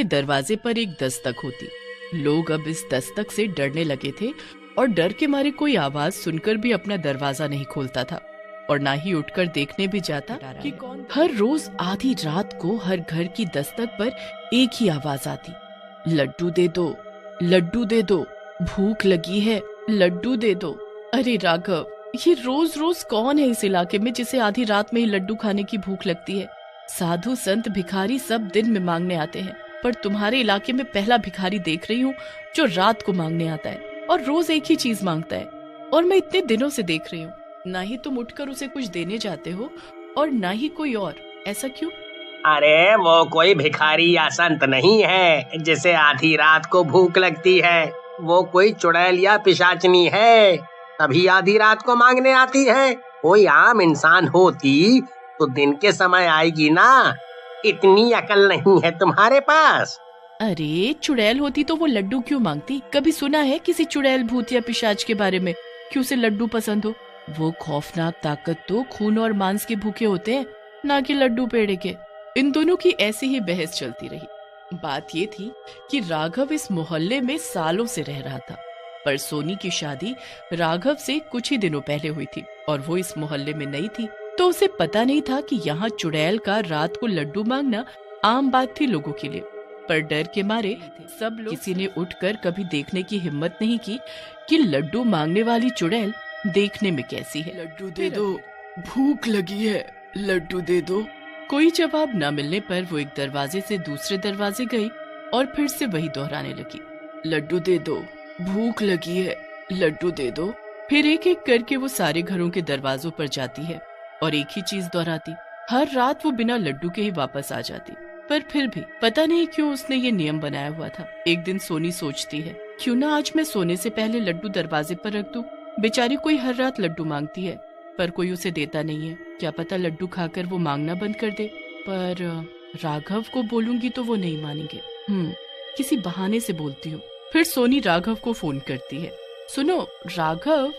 के दरवाजे पर एक दस्तक होती। लोग अब इस दस्तक से डरने लगे थे और डर के मारे कोई आवाज सुनकर भी अपना दरवाजा नहीं खोलता था और ना ही उठकर देखने भी जाता कि कौन। हर रोज आधी रात को हर घर की दस्तक पर एक ही आवाज आती, लड्डू दे दो, लड्डू दे दो, भूख लगी है, लड्डू दे दो। अरे राघव, ये रोज रोज कौन है इस इलाके में जिसे आधी रात में ही लड्डू खाने की भूख लगती है? साधु संत भिखारी सब दिन में मांगने आते हैं, पर तुम्हारे इलाके में पहला भिखारी देख रही हूँ जो रात को मांगने आता है और रोज एक ही चीज मांगता है। और मैं इतने दिनों से देख रही हूँ, ना ही तुम उठकर उसे कुछ देने जाते हो और ना ही कोई और। ऐसा क्यों? अरे वो कोई भिखारी या संत नहीं है जिसे आधी रात को भूख लगती है। वो कोई चुड़ैल या पिशाचनी है, तभी आधी रात को मांगने आती है। कोई आम इंसान होती तो दिन के समय आएगी ना। इतनी अकल नहीं है तुम्हारे पास। अरे चुड़ैल होती तो वो लड्डू क्यों मांगती? कभी सुना है किसी चुड़ैल, भूत या पिशाच के बारे में कि उसे लड्डू पसंद हो? वो खौफनाक ताकत तो खून और मांस के भूखे होते हैं, ना कि लड्डू पेड़े के। इन दोनों की ऐसी ही बहस चलती रही। बात ये थी कि राघव इस मोहल्ले में सालों से रह रहा था, पर सोनी की शादी राघव से कुछ ही दिनों पहले हुई थी और वो इस मोहल्ले में नई थी, तो उसे पता नहीं था कि यहाँ चुड़ैल का रात को लड्डू मांगना आम बात थी लोगों के लिए। पर डर के मारे सब लोग, किसी ने उठकर कभी देखने की हिम्मत नहीं की कि लड्डू मांगने वाली चुड़ैल देखने में कैसी है। लड्डू दे दो, भूख लगी है, लड्डू दे दो। कोई जवाब न मिलने पर वो एक दरवाजे से दूसरे दरवाजे गई और फिर से वही दोहराने लगी, लड्डू दे दो, भूख लगी है, लड्डू दे दो। फिर एक एक करके वो सारे घरों के दरवाजों पर जाती है और एक ही चीज दोहराती। हर रात वो बिना लड्डू के ही वापस आ जाती, पर फिर भी पता नहीं क्यों उसने ये नियम बनाया हुआ था। एक दिन सोनी सोचती है, क्यों ना आज मैं सोने से पहले लड्डू दरवाजे पर रख दूं। बेचारी कोई हर रात लड्डू मांगती है, पर कोई उसे देता नहीं है। क्या पता लड्डू खाकर वो मांगना बंद कर दे। पर राघव को बोलूंगी तो वो नहीं मानेंगे। किसी बहाने से बोलती हूँ। फिर सोनी राघव को फोन करती है, सुनो राघव,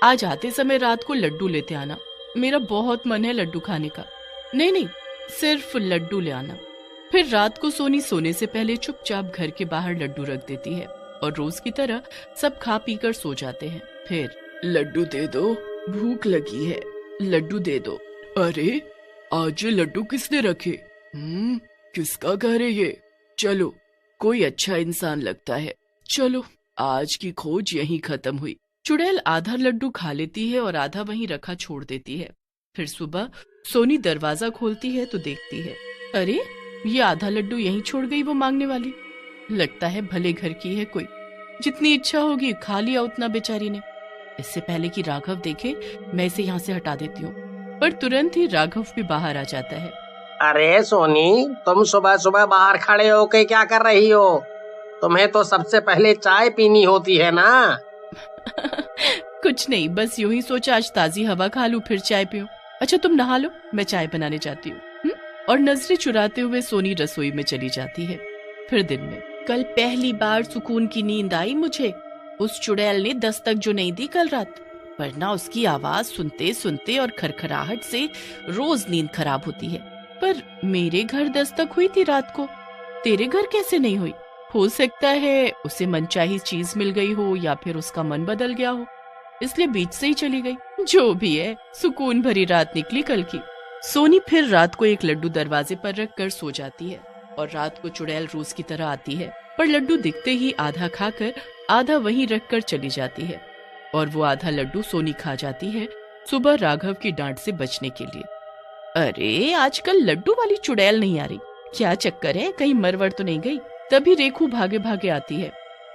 आज आते समय रात को लड्डू लेते आना, मेरा बहुत मन है लड्डू खाने का। नहीं, सिर्फ लड्डू ले आना। फिर रात को सोनी सोने से पहले चुपचाप घर के बाहर लड्डू रख देती है और रोज की तरह सब खा पीकर सो जाते हैं। फिर लड्डू दे दो, भूख लगी है, लड्डू दे दो। अरे आज ये लड्डू किसने रखे? किसका घर है ये? चलो, कोई अच्छा इंसान लगता है। चलो, आज की खोज यहीं खत्म हुई। चुड़ैल आधा लड्डू खा लेती है और आधा वहीं रखा छोड़ देती है। फिर सुबह सोनी दरवाजा खोलती है तो देखती है, अरे ये आधा लड्डू यहीं छोड़ गई वो मांगने वाली। लगता है भले घर की है कोई, जितनी इच्छा होगी खा लिया उतना बेचारी ने। इससे पहले कि राघव देखे, मैं इसे यहाँ से हटा देती हूँ। पर तुरंत ही राघव भी बाहर आ जाता है। अरे सोनी, तुम सुबह सुबह बाहर खड़े होके क्या कर रही हो? तुम्हें तो सबसे पहले चाय पीनी होती है ना। कुछ नहीं, बस यूं ही सोचा आज ताजी हवा खा लूं फिर चाय पीऊं। अच्छा तुम नहा लो, मैं चाय बनाने जाती हूँ। और नजरें चुराते हुए सोनी रसोई में चली जाती है। फिर दिन में, कल पहली बार सुकून की नींद आई मुझे। उस चुड़ैल ने दस्तक जो नहीं दी कल रात, वरना उसकी आवाज सुनते सुनते और खरखराहट से रोज नींद खराब होती है। पर मेरे घर दस्तक हुई थी रात को, तेरे घर कैसे नहीं हुई? हो सकता है उसे मनचाही चीज मिल गई हो या फिर उसका मन बदल गया हो, इसलिए बीच से ही चली गई। जो भी है, सुकून भरी रात निकली कल की। सोनी फिर रात को एक लड्डू दरवाजे पर रख कर सो जाती है और रात को चुड़ैल रोज की तरह आती है, पर लड्डू दिखते ही आधा खाकर आधा वहीं रख कर चली जाती है और वो आधा लड्डू सोनी खा जाती है सुबह राघव की डांट से बचने के लिए। अरे आजकल लड्डू वाली चुड़ैल नहीं आ रही, क्या चक्कर है, कहीं मरवर तो नहीं गई? तभी रेखू भागे भागे आती है।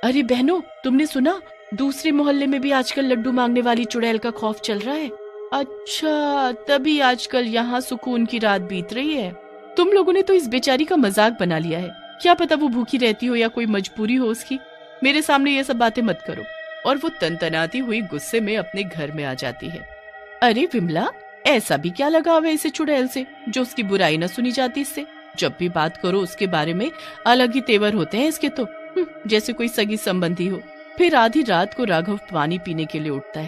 अरे बहनों, तुमने सुना दूसरे मोहल्ले में भी आजकल लड्डू मांगने वाली चुड़ैल का खौफ चल रहा है? अच्छा, तभी आजकल यहाँ सुकून की रात बीत रही है। तुम लोगों ने तो इस बेचारी का मजाक बना लिया है। क्या पता वो भूखी रहती हो या कोई मजबूरी हो उसकी। मेरे सामने ये सब बातें मत करो। और वो तनतनाती हुई गुस्से में अपने घर में आ जाती है। अरे विमला, ऐसा भी क्या लगाव है इसे चुड़ैल से जो उसकी बुराई न सुनी जाती इससे? जब भी बात करो उसके बारे में अलग ही तेवर होते हैं इसके तो, जैसे कोई सगी संबंधी हो। फिर आधी रात को राघव पानी पीने के लिए उठता है।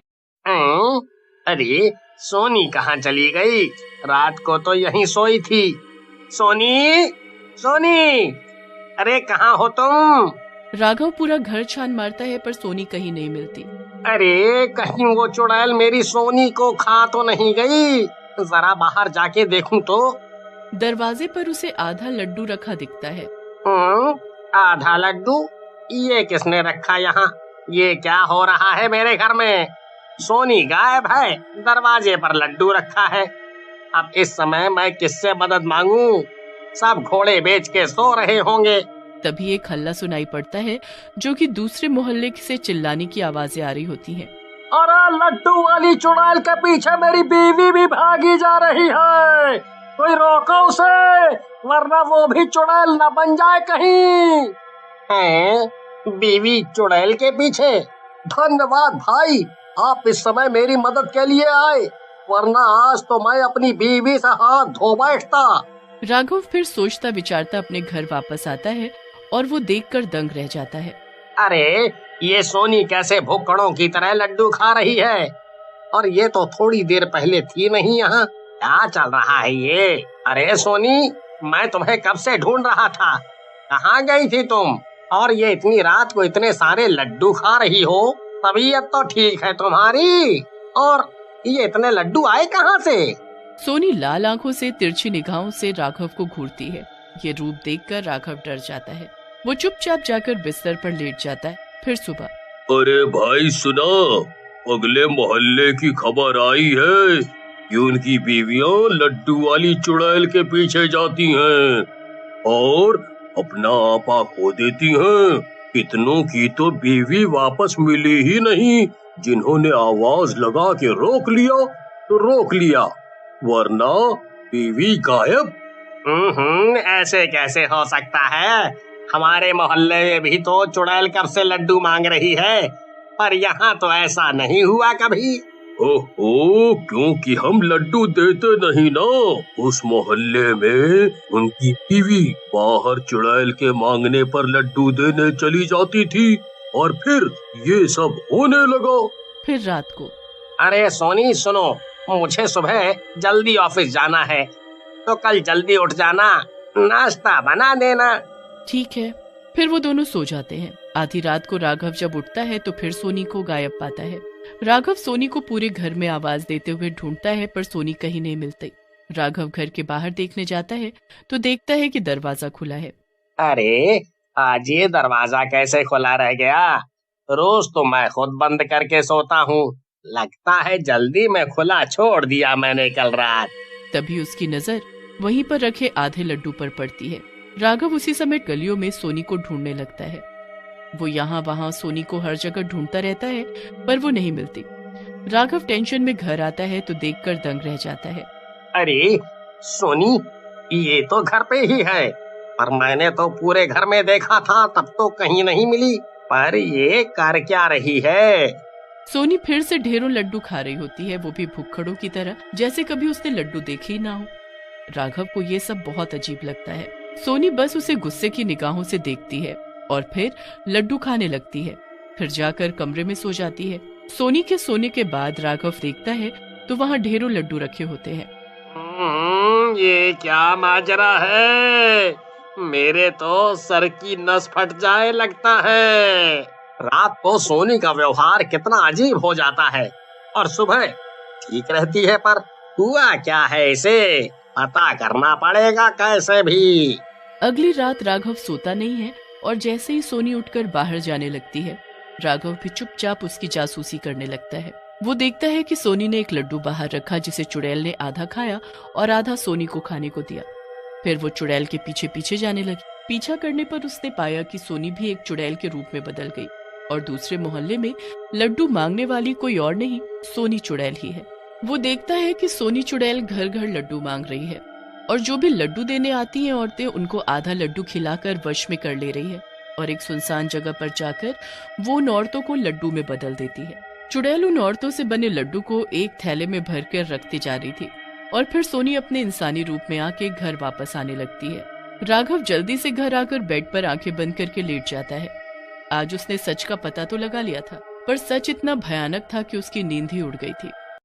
अरे सोनी कहाँ चली गई? रात को तो यहीं सोई थी। सोनी, सोनी, अरे कहाँ हो तुम? राघव पूरा घर छान मारता है पर सोनी कहीं नहीं मिलती। अरे कहीं वो चुड़ैल मेरी सोनी को खा तो नहीं गई? जरा बाहर जाके देखूं तो। दरवाजे पर उसे आधा लड्डू रखा दिखता है। आधा लड्डू? ये किसने रखा यहाँ? ये क्या हो रहा है मेरे घर में? सोनी गायब है, दरवाजे पर लड्डू रखा है। अब इस समय मैं किससे मदद मांगू? सब घोड़े बेच के सो रहे होंगे। तभी एक हल्ला सुनाई पड़ता है जो कि दूसरे मोहल्ले से चिल्लाने की आवाजें आ रही होती हैं। अरे लड्डू वाली चुड़ैल के पीछे मेरी बीवी भी भागी जा रही है, कोई रोको उसे, वरना वो भी चुड़ैल न बन जाए कहीं। बीवी चुड़ैल के पीछे? धन्यवाद भाई, आप इस समय मेरी मदद के लिए आए, वरना आज तो मैं अपनी बीवी से हाथ धो बैठता। राघव फिर सोचता विचारता अपने घर वापस आता है और वो देखकर दंग रह जाता है। अरे ये सोनी कैसे भुक्कड़ों की तरह लड्डू खा रही है? और ये तो थोड़ी देर पहले थी नहीं यहाँ। क्या चल रहा है ये? अरे सोनी, मैं तुम्हें कब से ढूंढ रहा था, कहाँ गई थी तुम? और ये इतनी रात को इतने सारे लड्डू खा रही हो? तबीयत तो ठीक है तुम्हारी? और ये इतने लड्डू आए कहाँ से? सोनी लाल आंखों से तिरछी निगाहों से राघव को घूरती है। ये रूप देखकर राघव डर जाता है। वो चुपचाप जाकर बिस्तर पर लेट जाता है। फिर सुबह, अरे भाई सुना, अगले मोहल्ले की खबर आई है कि उनकी बीवियां लड्डू वाली चुड़ैल के पीछे जाती हैं और अपना आपा खो देती हैं। कितनों की तो बीवी वापस मिली ही नहीं। जिन्होंने आवाज लगा के रोक लिया तो रोक लिया, वरना बीवी गायब। ऐसे कैसे हो सकता है? हमारे मोहल्ले में भी तो चुड़ैल कब से लड्डू मांग रही है, पर यहाँ तो ऐसा नहीं हुआ कभी। ओहो, क्योंकि हम लड्डू देते नहीं ना। उस मोहल्ले में उनकी बीवी बाहर चुड़ैल के मांगने पर लड्डू देने चली जाती थी और फिर ये सब होने लगा। फिर रात को, अरे सोनी सुनो, मुझे सुबह जल्दी ऑफिस जाना है, तो कल जल्दी उठ जाना, नाश्ता बना देना। ठीक है। फिर वो दोनों सो जाते हैं। आधी रात को राघव जब उठता है तो फिर सोनी को गायब पाता है। राघव सोनी को पूरे घर में आवाज देते हुए ढूंढता है पर सोनी कहीं नहीं मिलती। राघव घर के बाहर देखने जाता है तो देखता है कि दरवाजा खुला है। अरे आज ये दरवाजा कैसे खुला रह गया? रोज तो मैं खुद बंद करके सोता हूँ, लगता है जल्दी में खुला छोड़ दिया मैंने कल रात। तभी उसकी नजर वहीं पर रखे आधे लड्डू पर पड़ती है। राघव उसी समय गलियों में सोनी को ढूंढने लगता है। वो यहाँ वहाँ सोनी को हर जगह ढूंढता रहता है पर वो नहीं मिलती। राघव टेंशन में घर आता है तो देखकर दंग रह जाता है। अरे सोनी, ये तो घर पे ही है, पर मैंने तो पूरे घर में देखा था, तब तो कहीं नहीं मिली। पर ये कर क्या रही है? सोनी फिर से ढेरों लड्डू खा रही होती है, वो भी भुक्खड़ों की तरह, जैसे कभी उसने लड्डू देखे ही ना हो। राघव को ये सब बहुत अजीब लगता है। सोनी बस उसे गुस्से की निगाहों से देखती है और फिर लड्डू खाने लगती है। फिर जाकर कमरे में सो जाती है। सोनी के सोने के बाद राघव देखता है तो वहाँ ढेरों लड्डू रखे होते हैं। ये क्या माजरा है? मेरे तो सर की नस फट जाए लगता है। रात को सोनी का व्यवहार कितना अजीब हो जाता है और सुबह ठीक रहती है, पर हुआ क्या है इसे? पता करना पड़ेगा कैसे भी। अगली रात राघव सोता नहीं है और जैसे ही सोनी उठकर बाहर जाने लगती है, राघव भी चुपचाप उसकी जासूसी करने लगता है। वो देखता है कि सोनी ने एक लड्डू बाहर रखा जिसे चुड़ैल ने आधा खाया और आधा सोनी को खाने को दिया। फिर वो चुड़ैल के पीछे पीछे जाने लगी। पीछा करने पर उसने पाया कि सोनी भी एक चुड़ैल के रूप में बदल गई और दूसरे मोहल्ले में लड्डू मांगने वाली कोई और नहीं, सोनी चुड़ैल ही है। वो देखता है कि सोनी चुड़ैल घर घर लड्डू मांग रही है और जो भी लड्डू देने आती हैं औरतें उनको आधा लड्डू खिलाकर वश में कर ले रही है और एक सुनसान जगह पर जाकर वो उन औरतों को लड्डू में बदल देती है। चुड़ैल उन औरतों से बने लड्डू को एक थैले में भरकर रखती जा रही थी और फिर सोनी अपने इंसानी रूप में आके घर वापस आने लगती है। राघव जल्दी से घर आकर बेड पर आंखें बंद करके लेट जाता है। आज उसने सच का पता तो लगा लिया था, पर सच इतना भयानक था कि उसकी नींद ही उड़ गई थी।